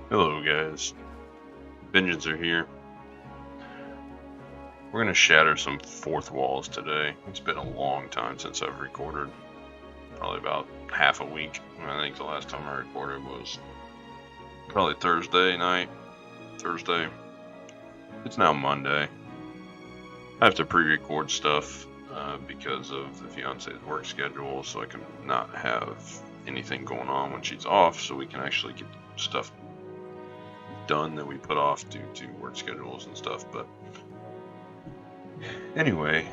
Hello guys, Vengeance are here. We're going to shatter some fourth walls today. It's been a long time since I've recorded. Probably about half a week. I think the last time I recorded was probably Thursday night. Thursday. It's now Monday. I have to pre-record stuff because of the fiance's work schedule, so I can not have anything going on when she's off, so we can actually get stuff done that we put off due to work schedules and stuff. But anyway,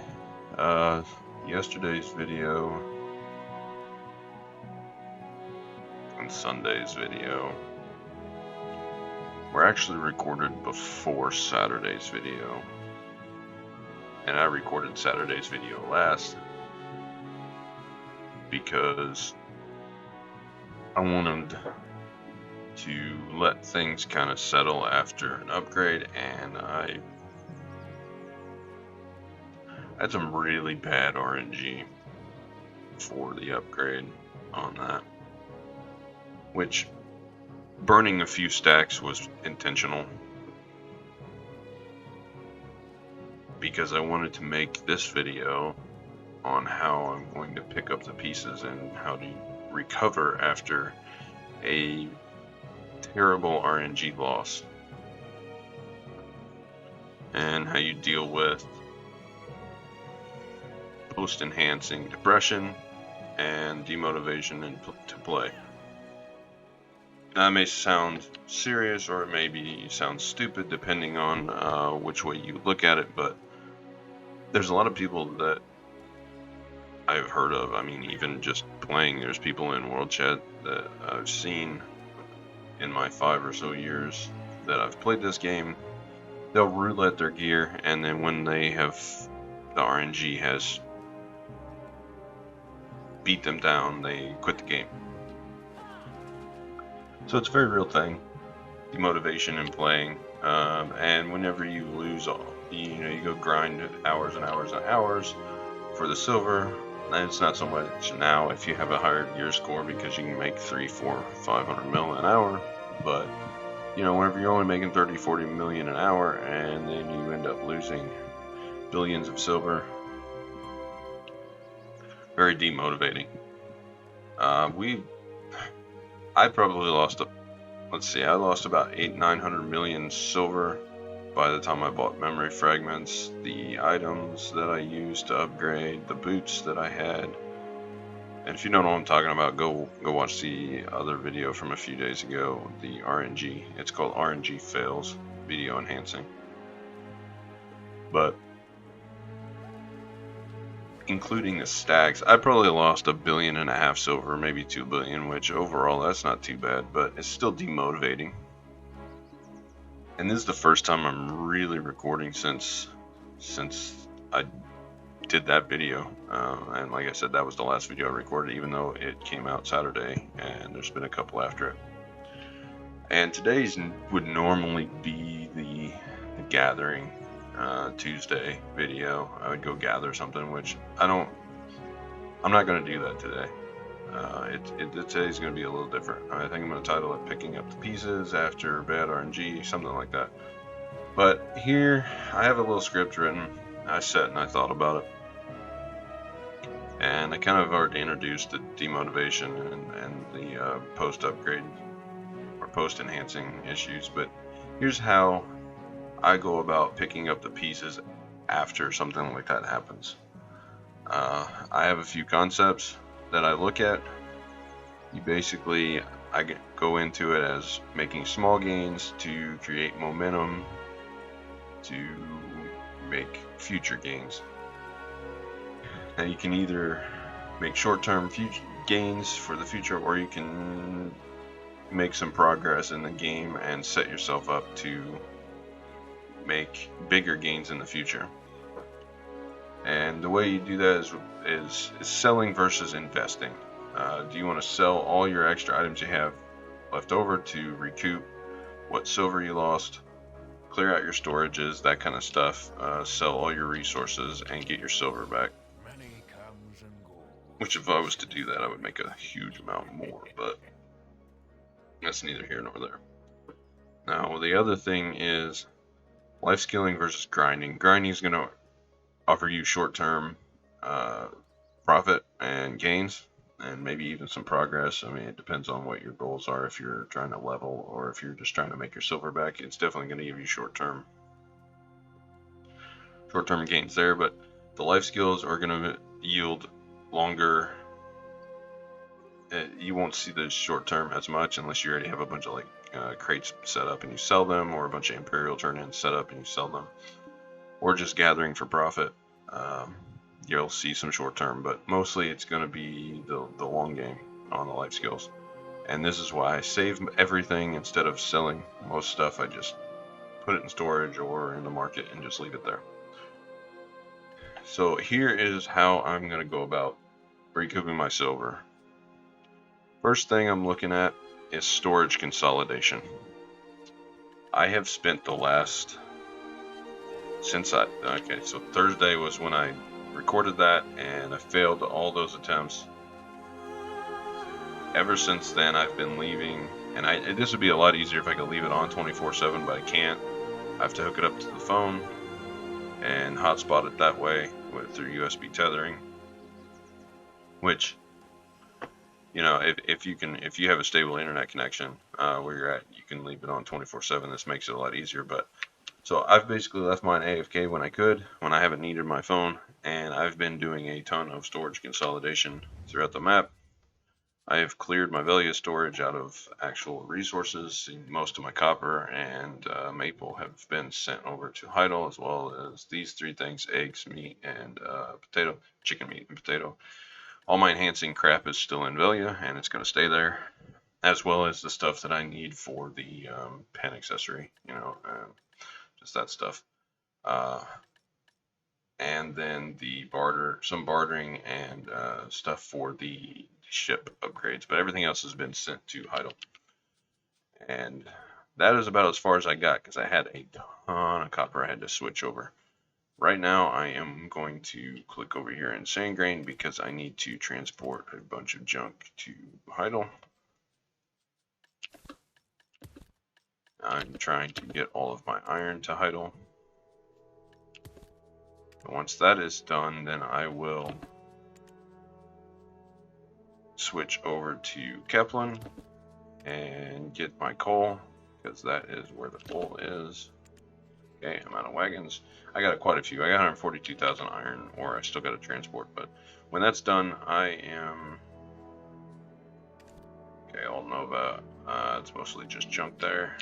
yesterday's video and Sunday's video were actually recorded before Saturday's video, and I recorded Saturday's video last because I wanted to let things kind of settle after an upgrade, and I had some really bad RNG for the upgrade on that, which burning a few stacks was intentional because I wanted to make this video on how I'm going to pick up the pieces and how to recover after a terrible RNG loss, and how you deal with post-enhancing depression and demotivation to play. That may sound serious, or it maybe sound stupid depending on which way you look at it, but there's a lot of people that I've heard of. I mean, even just playing, there's people in World Chat that I've seen in my 5 or so years that I've played this game. They'll roulette their gear, and then when they have the RNG has beat them down, they quit the game. So it's a very real thing, demotivation in playing, and whenever you lose you go grind hours and hours and hours for the silver. And it's not so much now if you have a higher gear score, because you can make 300, 400, 500 mil an hour, but whenever you're only making 30, 40 million an hour, and then you end up losing billions of silver, very demotivating. I probably lost I lost about 900 million silver by the time I bought memory fragments, the items that I used to upgrade, the boots that I had. And if you don't know what I'm talking about, go watch the other video from a few days ago, the RNG. It's called RNG Fails, Video Enhancing. But including the stacks, I probably lost 1.5 billion silver, maybe 2 billion, which overall that's not too bad, but it's still demotivating. And this is the first time I'm really recording since I did that video, and like I said, that was the last video I recorded, even though it came out Saturday, and there's been a couple after it. And today's would normally be the gathering Tuesday video. I would go gather something, which I'm not going to do that today. Today's going to be a little different. I think I'm going to title it "Picking Up the Pieces After Bad RNG," something like that. But here, I have a little script written. I sat and I thought about it, and I kind of already introduced the demotivation and the post-upgrade or post-enhancing issues. But here's how I go about picking up the pieces after something like that happens. I have a few concepts that I look at. I go into it as making small gains to create momentum to make future gains. Now you can either make short-term gains for the future, or you can make some progress in the game and set yourself up to make bigger gains in the future. And the way you do that is selling versus investing. Do you want to sell all your extra items you have left over to recoup what silver you lost, clear out your storages, that kind of stuff, sell all your resources and get your silver back? Which, if I was to do that, I would make a huge amount more, but that's neither here nor there. Now, the other thing is life skilling versus grinding. Grinding is going to offer you short-term profit and gains, and maybe even some progress. I mean, it depends on what your goals are. If you're trying to level or if you're just trying to make your silver back, it's definitely going to give you short-term gains there. But the life skills are going to yield longer. You won't see the short-term as much unless you already have a bunch of crates set up and you sell them, or a bunch of Imperial turn-ins set up and you sell them, or just gathering for profit. You'll see some short term, but mostly it's going to be the long game on the life skills. And this is why I save everything instead of selling most stuff. I just put it in storage or in the market and just leave it there. So here is how I'm going to go about recouping my silver. First thing I'm looking at is storage consolidation. I have spent the last so Thursday was when I recorded that, and I failed all those attempts. Ever since then, I've been leaving, and this would be a lot easier if I could leave it on 24/7, but I can't. I have to hook it up to the phone and hotspot it that way through USB tethering. Which, if you have a stable internet connection where you're at, you can leave it on 24/7. This makes it a lot easier, but. So I've basically left mine AFK when I haven't needed my phone, and I've been doing a ton of storage consolidation throughout the map. I have cleared my Velia storage out of actual resources. Most of my copper and maple have been sent over to Heidel, as well as these three things: eggs, meat, and potato, chicken meat and potato. All my enhancing crap is still in Velia, and it's going to stay there, as well as the stuff that I need for the pen accessory, just that stuff. And then some bartering and stuff for the ship upgrades, but everything else has been sent to Heidel. And that is about as far as I got, because I had a ton of copper I had to switch over. Right now I am going to click over here in Sandgrain because I need to transport a bunch of junk to Heidel. I'm trying to get all of my iron to Heidel. Once that is done, then I will switch over to Kaplan and get my coal, because that is where the coal is. Okay, I'm out of wagons. I got quite a few. I got 142,000 iron ore I still got to transport, but when that's done, I am... Okay, I'll know about... it's mostly just junk there.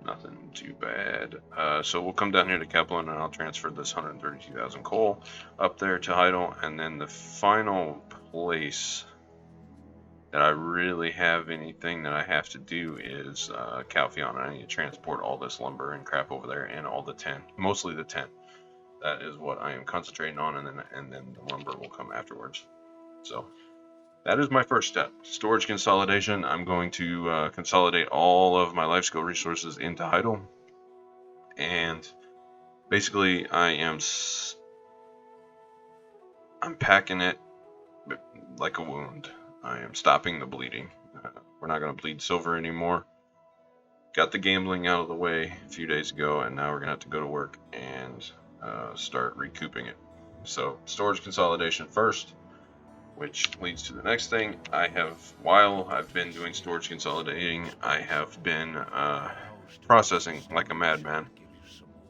Nothing too bad. So we'll come down here to Kaplan, and I'll transfer this 132,000 coal up there to Heidel, and then the final place that I really have anything that I have to do is Calpheon. I need to transport all this lumber and crap over there, and all the tent, mostly the tent. That is what I am concentrating on, and then the lumber will come afterwards. So that is my first step, storage consolidation. I'm going to consolidate all of my life skill resources into Heidel, and basically I'm packing it like a wound. I am stopping the bleeding. We're not going to bleed silver anymore. Got the gambling out of the way a few days ago, and now we're going to have to go to work and start recouping it. So storage consolidation first, which leads to the next thing. While I've been doing storage consolidating, I have been processing like a madman.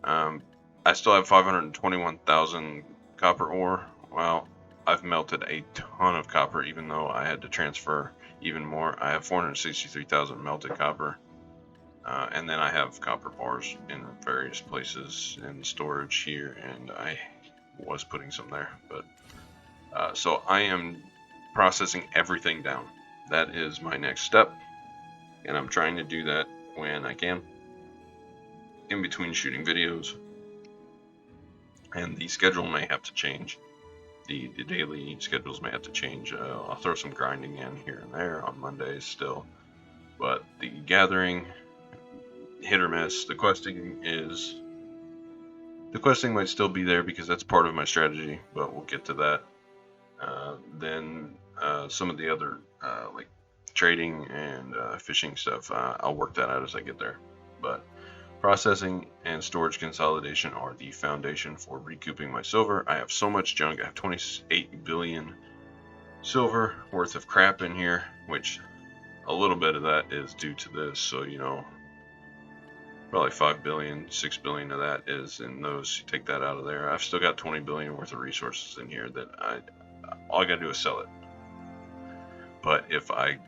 I still have 521,000 copper ore. Well, I've melted a ton of copper, even though I had to transfer even more. I have 463,000 melted copper. And then I have copper bars in various places in storage here, and I was putting some there. But so I am processing everything down. That is my next step, and I'm trying to do that when I can, in between shooting videos. And the schedule may have to change. The daily schedules may have to change. I'll throw some grinding in here and there on Mondays still, but the gathering, hit or miss. The questing might still be there because that's part of my strategy, but we'll get to that. Then some of the other like trading and fishing stuff, I'll work that out as I get there. But processing and storage consolidation are the foundation for recouping my silver. I have so much junk. I have 28 billion silver worth of crap in here, which a little bit of that is due to this. So, you know, probably 5 billion, 6 billion of that is in those. You take that out of there. I've still got 20 billion worth of resources in here that all I gotta do is sell it. But if I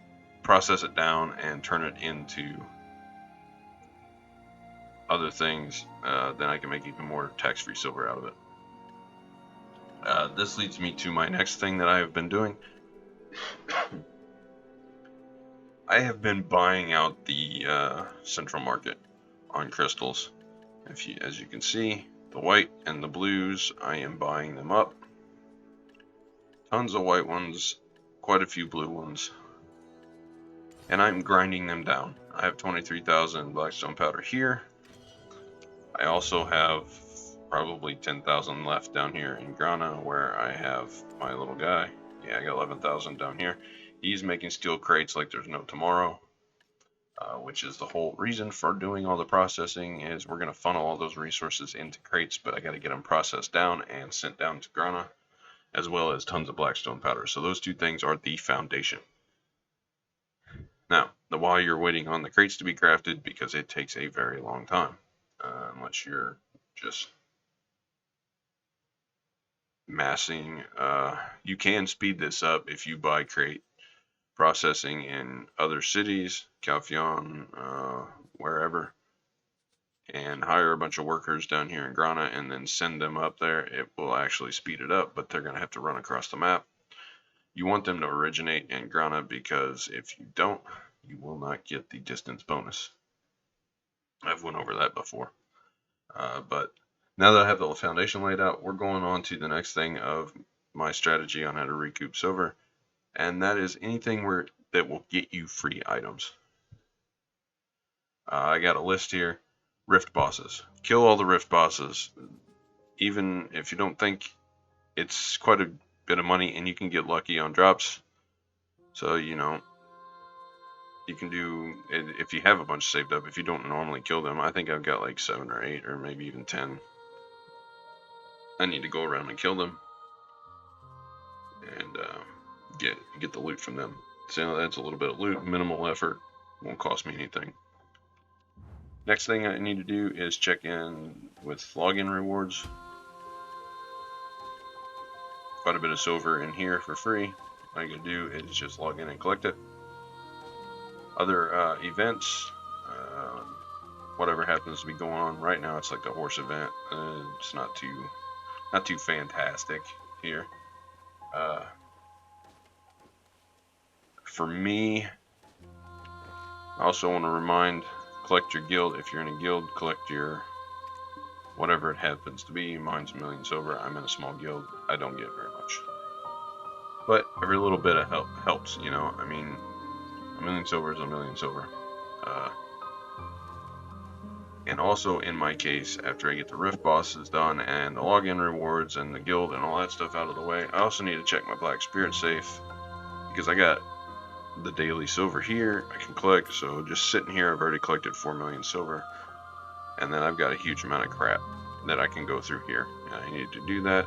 process it down and turn it into other things, then I can make even more tax-free silver out of it. This leads me to my next thing that I have been doing. I have been buying out the central market on crystals. As you can see, the white and the blues, I am buying them up. Tons of white ones, quite a few blue ones, and I'm grinding them down. I have 23,000 blackstone powder here. I also have probably 10,000 left down here in Grana, where I have my little guy. Yeah, I got 11,000 down here. He's making steel crates like there's no tomorrow, which is the whole reason for doing all the processing. Is we're going to funnel all those resources into crates, but I got to get them processed down and sent down to Grana, as well as tons of blackstone powder. So those two things are the foundation. Now, while you're waiting on the crates to be crafted, because it takes a very long time, unless you're just massing, you can speed this up if you buy crate processing in other cities, Calphion, wherever, and hire a bunch of workers down here in Grana and then send them up there. It will actually speed it up, but they're going to have to run across the map. You want them to originate in Grana, because if you don't, you will not get the distance bonus. I've went over that before. But now that I have the foundation laid out, we're going on to the next thing of my strategy on how to recoup silver, and that is anything that will get you free items. I got a list here. Rift bosses. Kill all the rift bosses. Even if you don't think it's quite a bit of money, and you can get lucky on drops. So, you know, you can do, if you have a bunch saved up, if you don't normally kill them. I think I've got like 7 or 8 or maybe even 10. I need to go around and kill them and get the loot from them. So that's a little bit of loot, minimal effort, won't cost me anything. Next thing I need to do is check in with login rewards. Quite a bit of silver in here for free. All you gotta do is just log in and collect it. Other events, whatever happens to be going on right now, it's like the horse event. It's not too fantastic here. For me, I also want to remind, collect your guild. If you're in a guild, collect your whatever it happens to be. Mine's 1 million silver. I'm in a small guild. I don't get very much, but every little bit of help helps, you know. I mean, 1 million silver is 1 million silver. And also, in my case, after I get the rift bosses done and the login rewards and the guild and all that stuff out of the way, I also need to check my black spirit safe, because I got the daily silver here I can collect. So just sitting here, I've already collected 4 million silver, and then I've got a huge amount of crap that I can go through here. And I need to do that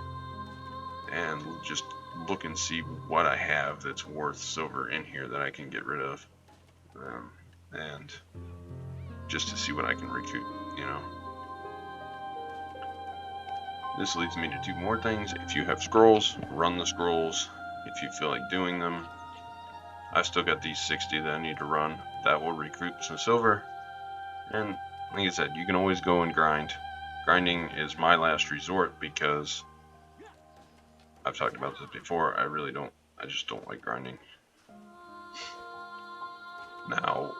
and just look and see what I have that's worth silver in here that I can get rid of, and just to see what I can recoup, you know. This leads me to 2 more things. If you have scrolls, run the scrolls if you feel like doing them. I've still got these 60 that I need to run. That will recoup some silver. And like I said, you can always go and grind. Grinding is my last resort, because I've talked about this before. I just don't like grinding. Now,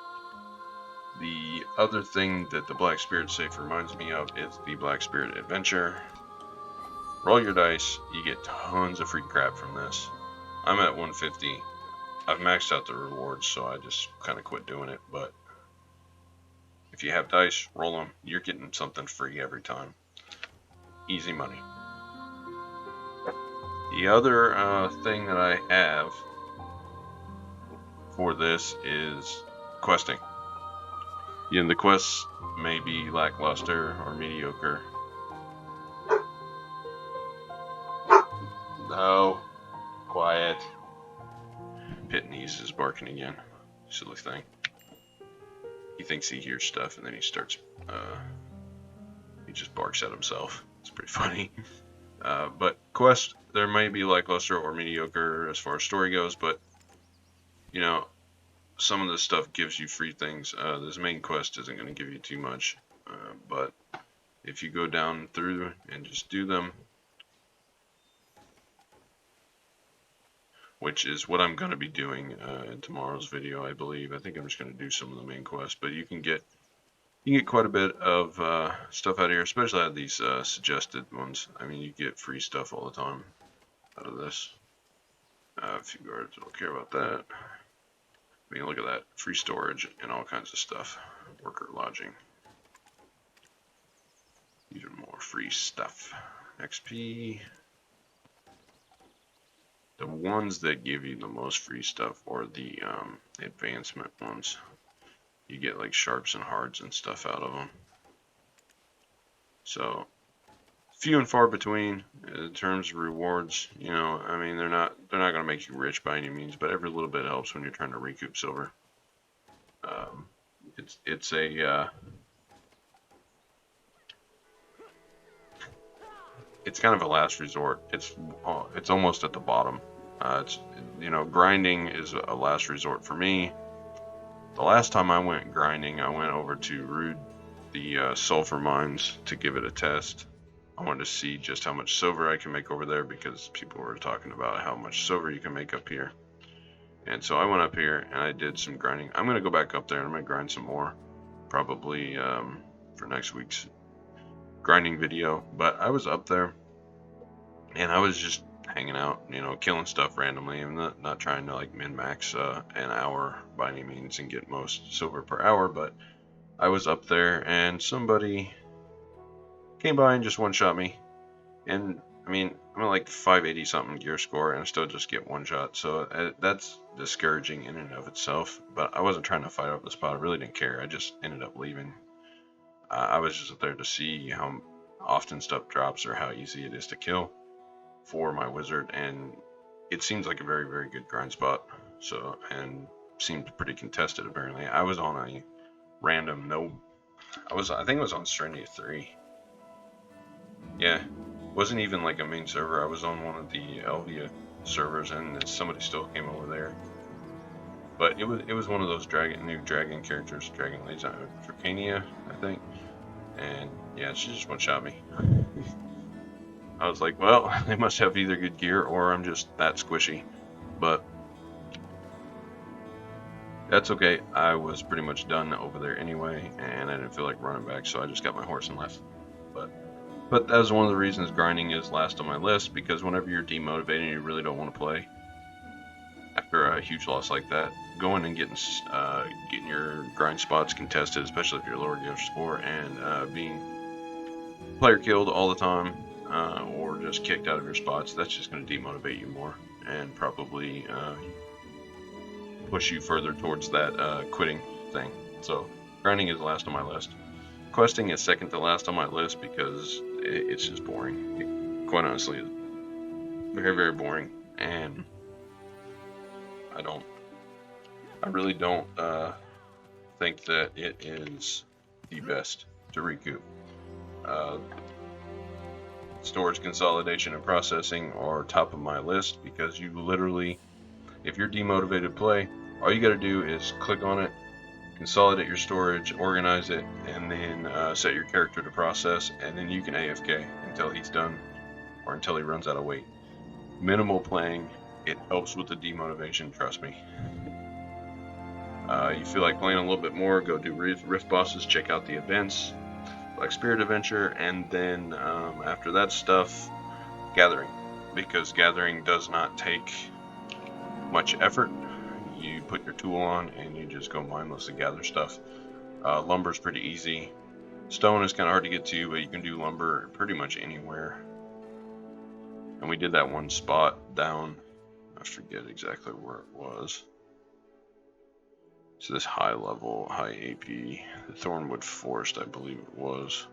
the other thing that the Black Spirit safe reminds me of is the Black Spirit Adventure. Roll your dice, you get tons of free crap from this. I'm at 150. I've maxed out the rewards, so I just kind of quit doing it. But if you have dice, roll them. You're getting something free every time. Easy money. The other thing that I have for this is questing. You know, the quests may be lackluster or mediocre. No, quiet. Pitney's is barking again. Silly thing. He thinks he hears stuff and then he starts, he just barks at himself. It's pretty funny. But quest, there may be lackluster or mediocre as far as story goes, but, you know, some of this stuff gives you free things. This main quest isn't going to give you too much, but if you go down through and just do them, which is what I'm going to be doing in tomorrow's video, I believe. I think I'm just going to do some of the main quests, but you can get quite a bit of stuff out of here, especially out of these suggested ones. I mean, you get free stuff all the time out of this. A few guards don't care about that. I mean, look at that. Free storage and all kinds of stuff. Worker lodging. Even more free stuff. XP. The ones that give you the most free stuff are the advancement ones. You get like sharps and hards and stuff out of them. So, few and far between in terms of rewards. You know, I mean, they're not going to make you rich by any means, but every little bit helps when you're trying to recoup silver. It's kind of a last resort. It's almost at the bottom. You know, grinding is a last resort for me. The last time I went grinding, I went over to Rude, the sulfur mines, to give it a test. I wanted to see just how much silver I can make over there because people were talking about how much silver you can make up here. And so I went up here and I did some grinding. I'm going to go back up there and I'm going to grind some more, probably for next week's grinding video. But I was up there and I was just hanging out, you know, killing stuff randomly. I'm not trying to like min-max an hour by any means and get most silver per hour, but I was up there and somebody came by and just one-shot me. And I mean, I'm at like 580 something gear score and I still just get one shot, so that's discouraging in and of itself. But I wasn't trying to fight up the spot. I really didn't care. I just ended up leaving. I was just up there to see how often stuff drops or how easy it is to kill for my wizard, and it seems like a very, very good grind spot. So, and seemed pretty contested apparently. I was on a random I think it was on Serenity 3. Yeah, wasn't even like a main server. I was on one of the Elvia servers, and somebody still came over there. But it was one of those new dragon characters, Dragon Ladies, Dracania, I think. And yeah, she just one-shot me. I was like, well, they must have either good gear or I'm just that squishy. But that's okay. I was pretty much done over there anyway, and I didn't feel like running back, so I just got my horse and left. But that was one of the reasons grinding is last on my list, because whenever you're demotivated and you really don't want to play, after a huge loss like that, going and getting your grind spots contested, especially if you're lower gear score, and being player killed all the time, or just kicked out of your spots, that's just going to demotivate you more and probably push you further towards that quitting thing. So grinding is last on my list. Questing is second to last on my list because it's just boring. Quite honestly, it's very, very boring, and I really don't think that it is the best to recoup. Storage consolidation and processing are top of my list because you literally, if you're demotivated to play, all you got to do is click on it, consolidate your storage, organize it, and then set your character to process, and then you can AFK until he's done or until he runs out of weight. Minimal playing, it helps with the demotivation, trust me. You feel like playing a little bit more, go do Rift bosses, check out the events like Spirit Adventure, and then after that stuff, Gathering, because Gathering does not take much effort. You put your tool on and you just go mindlessly gather stuff. Lumber's pretty easy. Stone is kind of hard to get to, but you can do lumber pretty much anywhere. And we did that one spot down, I forget exactly where it was. So this high level, high AP, the Thornwood Forest, I believe it was.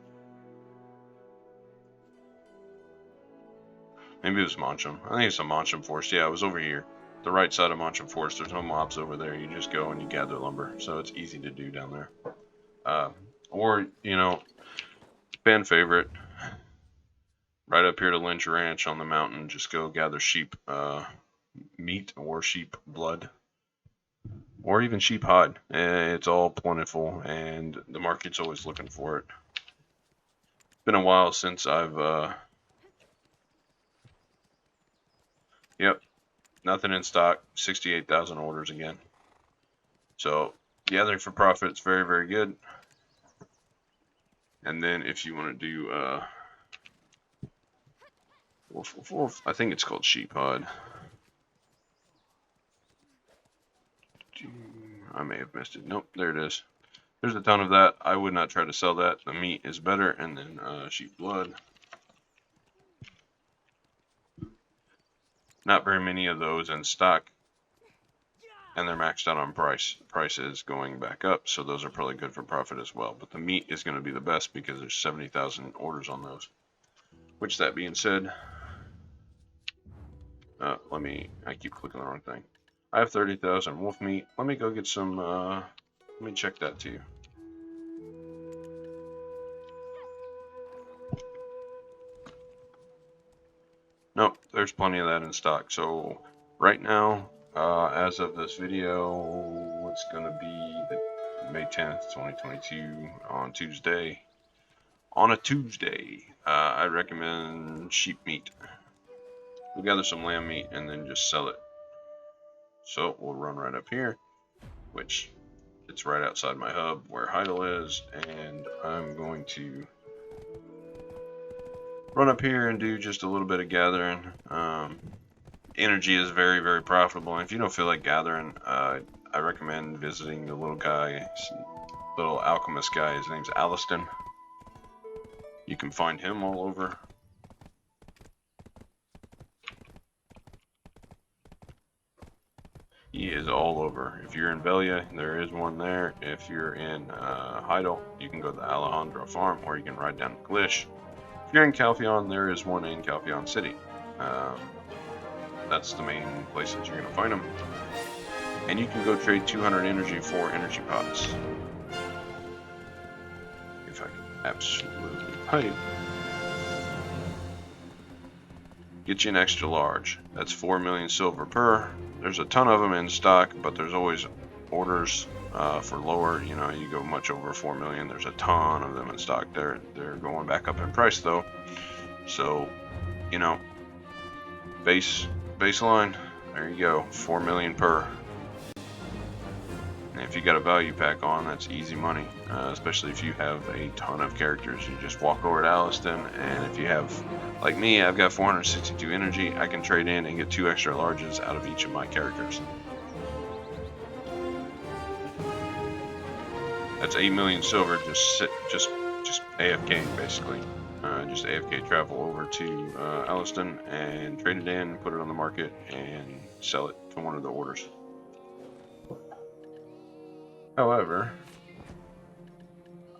Maybe it was Moncham. I think it's a Moncham Forest. Yeah, it was over here. The right side of Moncham Forest. There's no mobs over there. You just go and you gather lumber. So it's easy to do down there. Or, you know, fan favorite. Right up here to Lynch Ranch on the mountain. Just go gather sheep meat or sheep blood. Or even sheep hide. It's all plentiful and the market's always looking for it. It's been a while since I've... Yep. Nothing in stock. 68,000 orders again. So, gathering for profit is very, very good. And then if you want to do I think it's called sheep hide. I may have missed it. Nope, there it is. There's a ton of that. I would not try to sell that. The meat is better. And then sheep blood. Not very many of those in stock. And they're maxed out on price. The price is going back up, so those are probably good for profit as well. But the meat is going to be the best because there's 70,000 orders on those. Which, that being said, I keep clicking the wrong thing. I have 30,000 wolf meat. Let me go get some, let me check that too. Nope, there's plenty of that in stock. So, right now, as of this video, it's going to be May 10th, 2022 on Tuesday. On a Tuesday, I recommend sheep meat. We'll gather some lamb meat and then just sell it. So we'll run right up here, which it's right outside my hub where Heidel is, and I'm going to run up here and do just a little bit of gathering. Energy is very, very profitable, and if you don't feel like gathering, I recommend visiting the little guy, little alchemist guy. His name's Aliston. You can find him all over. He is all over. If you're in Velia, there is one there. If you're in Heidel, you can go to the Alejandro farm, or you can ride down to Glish. If you're in Calpheon, there is one in Calpheon City. That's the main places you're going to find them. And you can go trade 200 energy for energy pots. If I can absolutely pipe. Get you an extra large. That's 4 million silver per. There's a ton of them in stock, but there's always orders for lower. You know, you go much over 4 million. There's a ton of them in stock. They're going back up in price though. So, you know, baseline. There you go, 4 million per. And if you got a value pack on, that's easy money. Especially if you have a ton of characters. You just walk over to Aliston, and if you have, like me, I've got 462 energy. I can trade in and get 2 extra larges out of each of my characters. That's 8 million silver. Just AFK basically. Just AFK travel over to Aliston and trade it in, put it on the market, and sell it to one of the orders. However,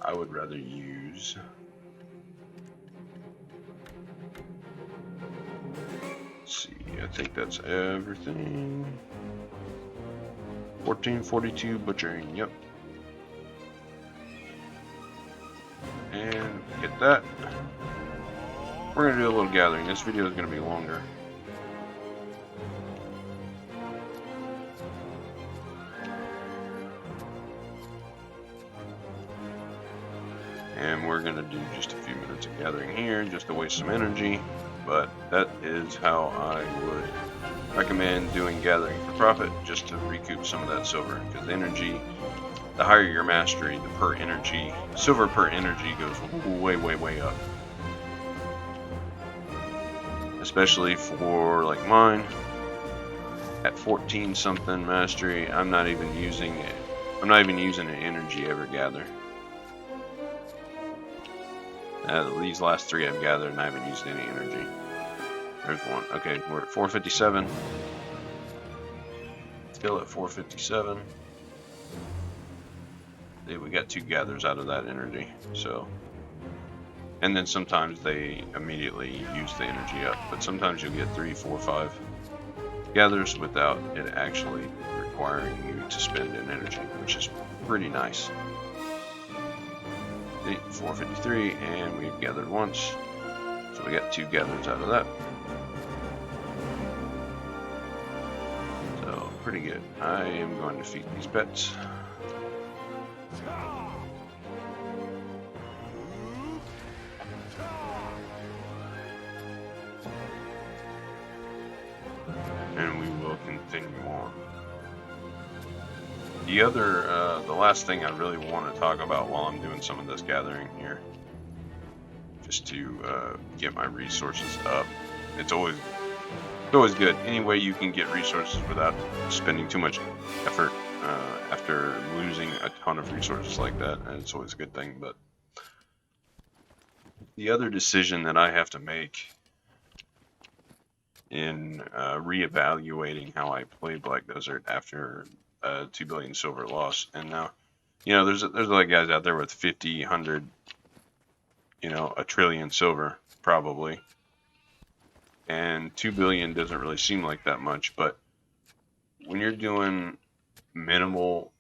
I would rather use let's see, I think that's everything. 1442 butchering, yep. And get that. We're gonna do a little gathering. This video is gonna be longer. And we're going to do just a few minutes of gathering here just to waste some energy, but that is how I would recommend doing gathering for profit, just to recoup some of that silver, because energy, the higher your mastery, the per energy, silver per energy goes way up. Especially for like mine, at 14 something mastery, I'm not even using it. I'm not even using an energy ever gather. These last 3 I've gathered and I haven't used any energy. There's one. Okay, we're at 457. Still at 457. we got 2 gathers out of that energy. So, and then sometimes they immediately use the energy up, but sometimes you'll get 3, 4, 5 gathers without it actually requiring you to spend an energy, which is pretty nice. 453, and we've gathered once, so we got 2 gathers out of that. So pretty good. I am going to feed these pets. And we will continue on. The last thing I really want to talk about while I'm doing some of this gathering here, just to get my resources up. It's always good. Any way you can get resources without spending too much effort after losing a ton of resources like that, and it's always a good thing. But the other decision that I have to make in reevaluating how I play Black Desert after 2 billion silver loss, and now, you know, there's a lot of guys out there with 50, 100, you know, a trillion silver probably, and 2 billion doesn't really seem like that much, but when you're doing minimal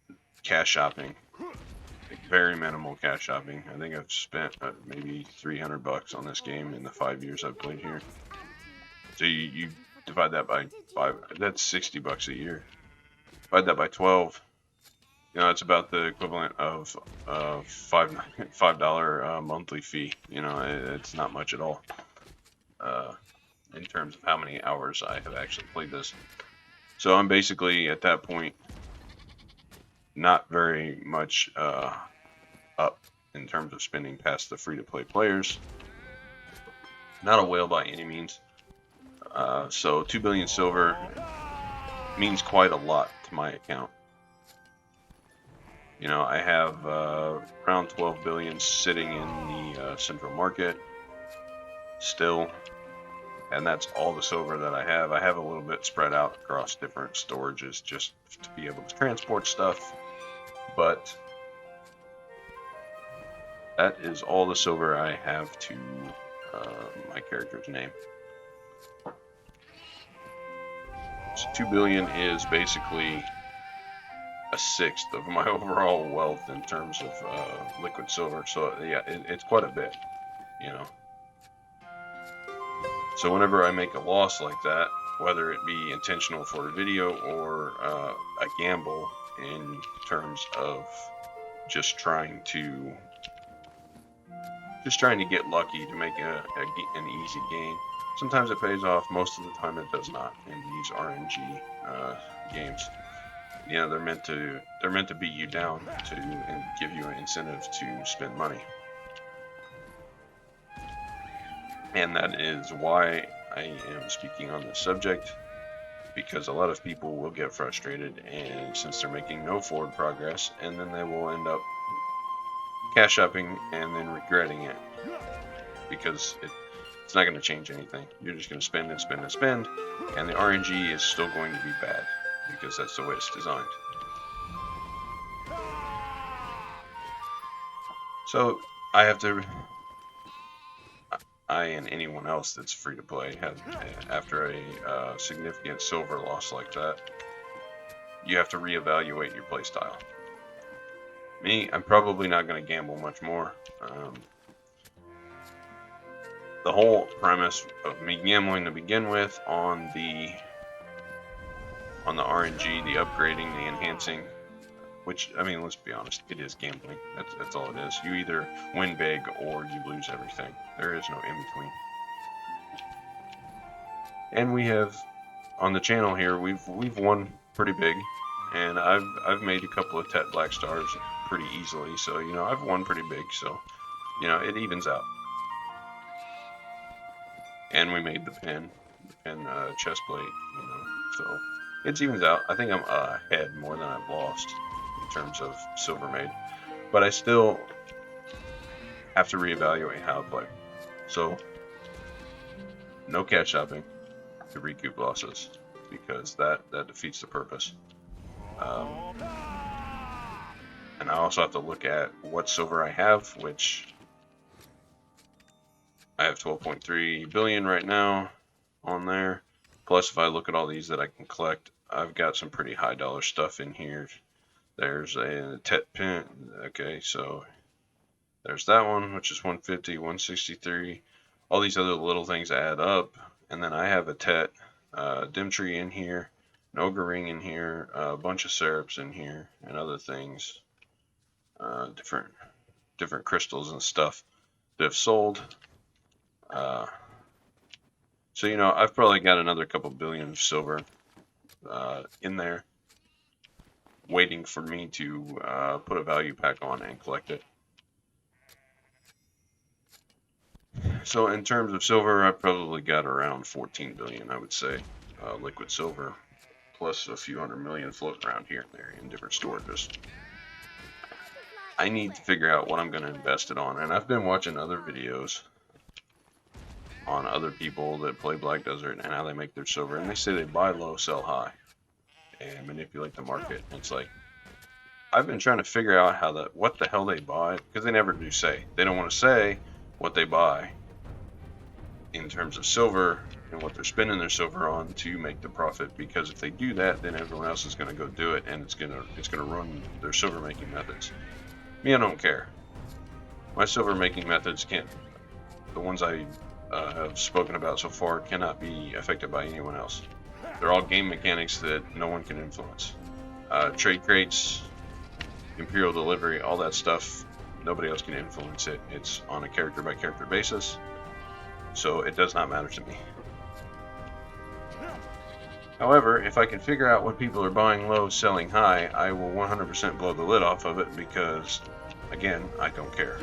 cash shopping, like very minimal cash shopping, I think I've spent maybe $300 on this game in the 5 years I've played here. So you divide that by 5, that's $60 a year. Divide that by 12, you know, it's about the equivalent of $5 monthly fee. You know, it's not much at all in terms of how many hours I have actually played this. So I'm basically at that point not very much up in terms of spending past the free-to-play players. Not a whale by any means. So 2 billion silver means quite a lot to my account. You know, I have around 12 billion sitting in the central market still, and that's all the silver that I have. I have a little bit spread out across different storages just to be able to transport stuff, but that is all the silver I have to my character's name. So 2 billion is basically a sixth of my overall wealth in terms of liquid silver. So yeah, it's quite a bit, you know. So whenever I make a loss like that, whether it be intentional for a video or a gamble in terms of just trying to get lucky to make an easy gain, sometimes it pays off. Most of the time, it does not in these RNG games. You know, they're meant to beat you down and give you an incentive to spend money. And that is why I am speaking on this subject, because a lot of people will get frustrated, and since they're making no forward progress, and then they will end up cash shopping and then regretting it, because it's not going to change anything. You're just going to spend and spend and spend, and the RNG is still going to be bad, because that's the way it's designed. So I and anyone else that's free to play after a significant silver loss like that, you have to reevaluate your playstyle. Me, I'm probably not going to gamble much more. The whole premise of me gambling to begin with on the RNG, the upgrading, the enhancing, which, I mean, let's be honest, it is gambling. That's all it is. You either win big or you lose everything. There is no in between. And we have, on the channel here, we've won pretty big, and I've made a couple of Tet Black Stars pretty easily. So, you know, I've won pretty big. So, you know, it evens out. And we made the pin chest plate, you know, so it evens out. I think I'm ahead more than I've lost in terms of silver made, but I still have to reevaluate how to play. So no cash shopping to recoup losses, because that defeats the purpose. And I also have to look at what silver I have, which I have 12.3 billion right now on there. Plus, if I look at all these that I can collect, I've got some pretty high dollar stuff in here. There's a Tet pin. Okay, so there's that one, which is 150, 163. All these other little things add up. And then I have a Tet Dimtree in here, an Ogre Ring in here, a bunch of syrups in here, and other things. Different crystals and stuff that have sold. So, you know, I've probably got another couple billion of silver in there waiting for me to put a value pack on and collect it. So in terms of silver, I've probably got around 14 billion, I would say, liquid silver, plus a few hundred million floating around here and there in different storages. I need to figure out what I'm going to invest it on, and I've been watching other videos on other people that play Black Desert and how they make their silver, and they say they buy low, sell high, and manipulate the market. And it's like, I've been trying to figure out what the hell they buy, because they never do say. They don't want to say what they buy in terms of silver and what they're spending their silver on to make the profit, because if they do that, then everyone else is going to go do it, and it's going to ruin their silver making methods. Me, I don't care. My silver making methods the ones I have spoken about so far, cannot be affected by anyone else. They're all game mechanics that no one can influence. Trade crates, Imperial delivery, all that stuff, nobody else can influence it. It's on a character by character basis, so it does not matter to me. However, if I can figure out what people are buying low, selling high, I will 100% blow the lid off of it, because, again, I don't care.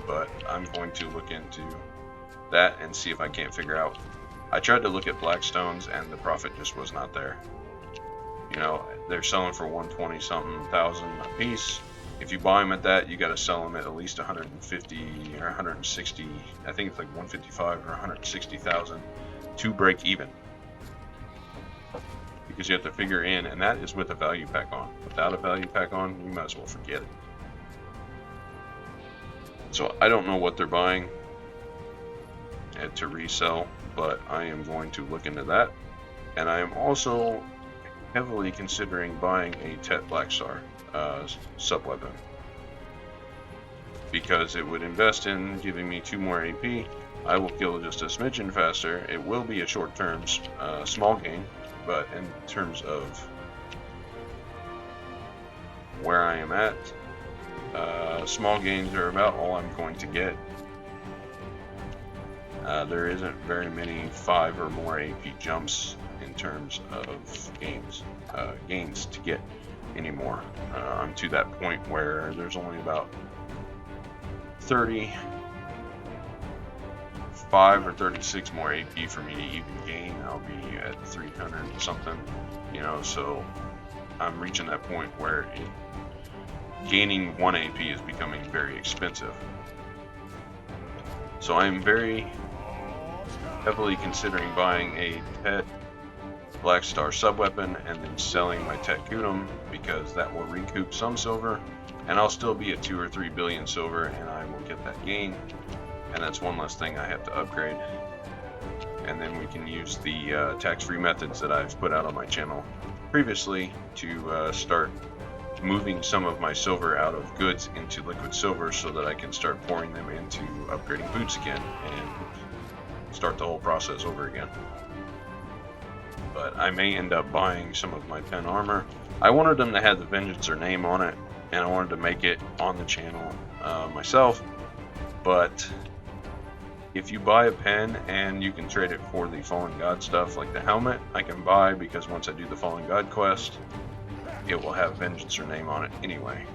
But I'm going to look into that and see if I can't figure out. I tried to look at Blackstones and the profit just was not there. You know, they're selling for 120 something thousand a piece. If you buy them at that, you got to sell them at least 150 or 160. I think it's like 155 or 160,000 to break even. Because you have to figure in, and that is with a value pack on. Without a value pack on, you might as well forget it. So I don't know what they're buying to resell, but I am going to look into that. And I am also heavily considering buying a Tet Blackstar sub-weapon, because it would invest in giving me 2 more AP. I will kill just a smidgen faster. It will be a short-term small gain, but in terms of where I am at, small gains are about all I'm going to get. There isn't very many 5 or more AP jumps in terms of gains to get anymore. I'm to that point where there's only about 35 or 36 more AP for me to even gain. I'll be at 300 something, you know, so I'm reaching that point where gaining 1 AP is becoming very expensive. So I'm very heavily considering buying a Tet Blackstar sub-weapon and then selling my Tet Gundam, because that will recoup some silver, and I'll still be at 2 or 3 billion silver, and I will get that gain, and that's one less thing I have to upgrade. And then we can use the tax-free methods that I've put out on my channel previously to start moving some of my silver out of goods into liquid silver, so that I can start pouring them into upgrading boots again and start the whole process over again. But I may end up buying some of my pen armor. I wanted them to have the Vengeancer name on it, and I wanted to make it on the channel myself, but if you buy a pen and you can trade it for the Fallen God stuff, like the helmet, I can buy, because once I do the Fallen God quest, it will have Vengeancer name on it anyway,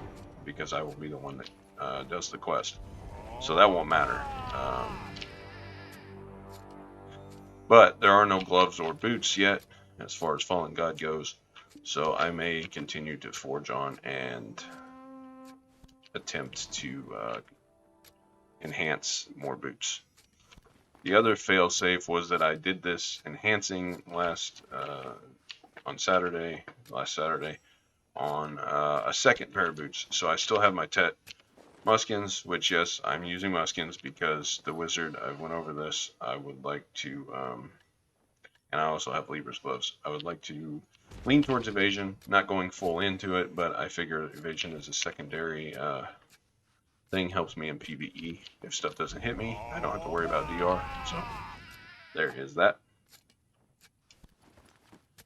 because I will be the one that does the quest. So that won't matter. But there are no gloves or boots yet as far as Fallen God goes, so I may continue to forge on and attempt to enhance more boots. The other fail-safe was that I did this enhancing last Saturday, on a second pair of boots. So I still have my Tet Muskins, which, yes, I'm using Muskins because the Wizard, I went over this, I would like to, and I also have Libra's gloves. I would like to lean towards evasion, not going full into it, but I figure evasion is a secondary thing, helps me in PvE. If stuff doesn't hit me, I don't have to worry about DR, so there is that.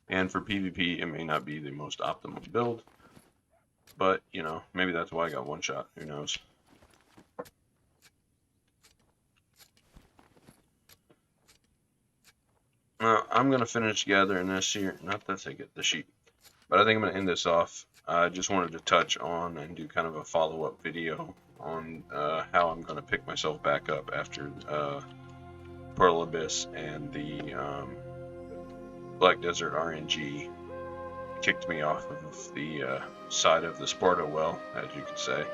And for PvP, it may not be the most optimal build, but, you know, maybe that's why I got one shot, who knows. I'm going to finish gathering this here, not that I get the sheep, but I think I'm going to end this off. I just wanted to touch on and do kind of a follow-up video on how I'm going to pick myself back up after Pearl Abyss and the Black Desert RNG kicked me off of the side of the Sparta well, as you could say.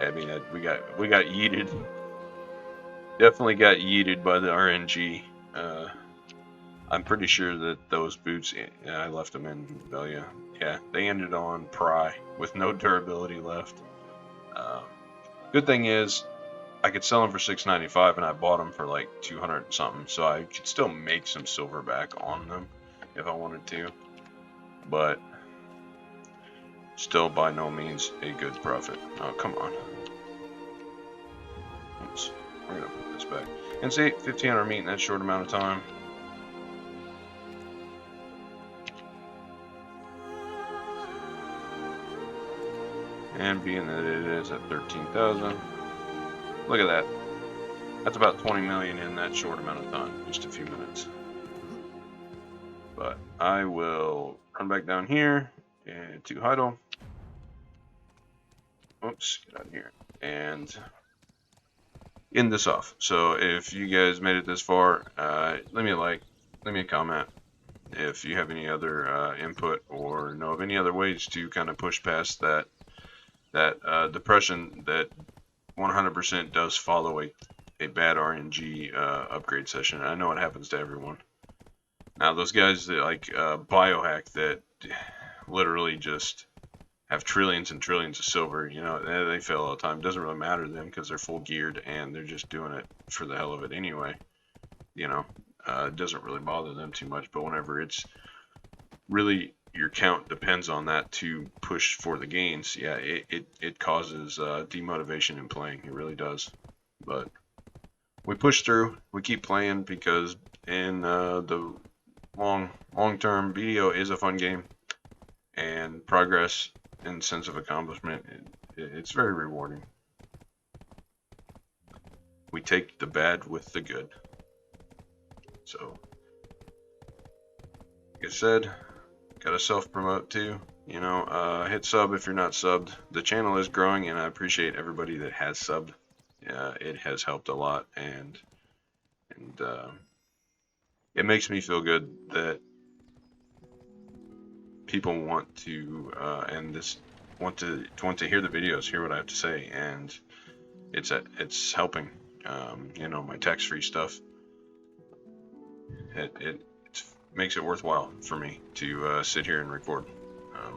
I mean, we got yeeted. Definitely got yeeted by the RNG. I'm pretty sure that those boots, I left them in Velia. Yeah, they ended on Pry with no durability left. Good thing is, I could sell them for $6.95, and I bought them for like 200 something, so I could still make some silver back on them if I wanted to. But still, by no means a good profit. Oh, come on. Oops. We're gonna put this back. And see, 1,500 meat in that short amount of time. And being that it is at 13,000, look at that. That's about 20 million in that short amount of time, just a few minutes. But I will run back down here and to Heidel. Oops, get out of here. And end this off. So if you guys made it this far, leave me a like, leave me a comment. If you have any other input or know of any other ways to kind of push past that depression that 100% does follow a bad RNG upgrade session. I know it happens to everyone. Now those guys that like biohack that literally just have trillions and trillions of silver, you know, they fail all the time. It doesn't really matter to them because they're full geared and they're just doing it for the hell of it anyway. You know, it doesn't really bother them too much. But whenever it's really your count depends on that to push for the gains, yeah, it causes demotivation in playing. It really does. But we push through. We keep playing because in the long term, BDO is a fun game, and progress and sense of accomplishment, it's very rewarding. We take the bad with the good. So, like I said, gotta self-promote too. You know, hit sub if you're not subbed. The channel is growing, and I appreciate everybody that has subbed. It has helped a lot, and it makes me feel good that people want to want to hear the videos, hear what I have to say, and it's helping. You know, my tax-free stuff. It makes it worthwhile for me to sit here and record.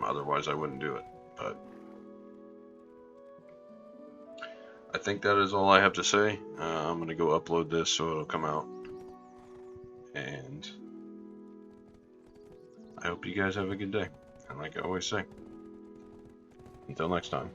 Otherwise, I wouldn't do it. But I think that is all I have to say. I'm gonna go upload this so it'll come out, and I hope you guys have a good day. And like I always say, until next time.